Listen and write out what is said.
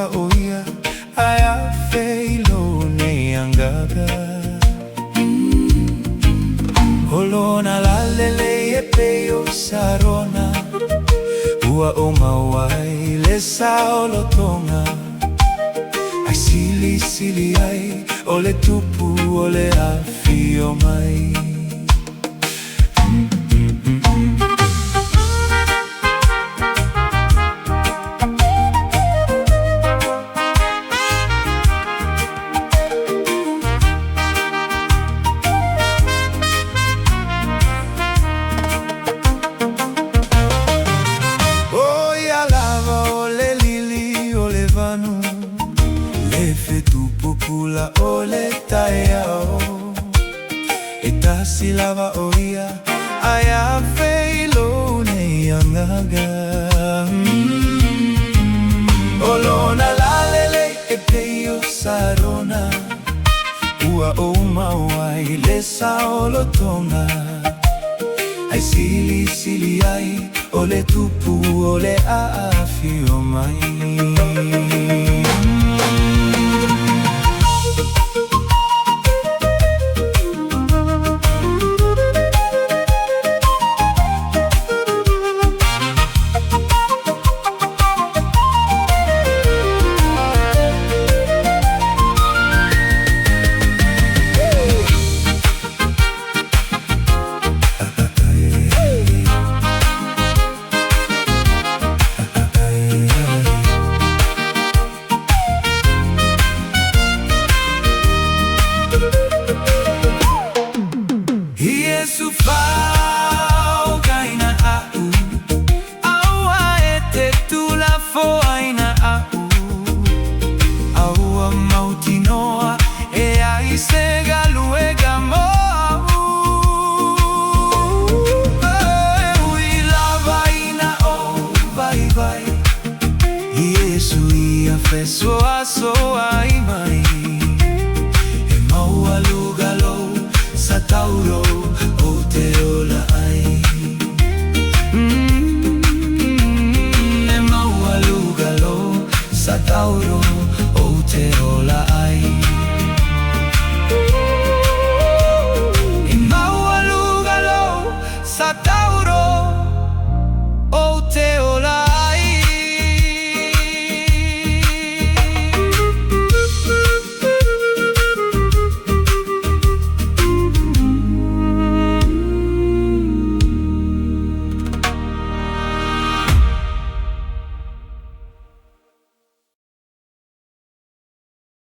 lava oia aya feilo ne angaga Holona lalele e peo sarona Ua o mawai le saolotonga Ai sili sili ai ole tupu ole afio mai Pupula ole taeao Eta silava oia Aya feilo ne angaga Olona lalele e peio sarona Ua o mawai le saolotonga Ai sili sili ai Ole tupu ole afio mai Yesu fau kaina au Aua ete tula fo aina au Aua mautinoa e ai sega luega mo Ui lava ina o vai vai Yesu ia feso aso ai mai E maua lugalo sa tauro Tauro o te ola ai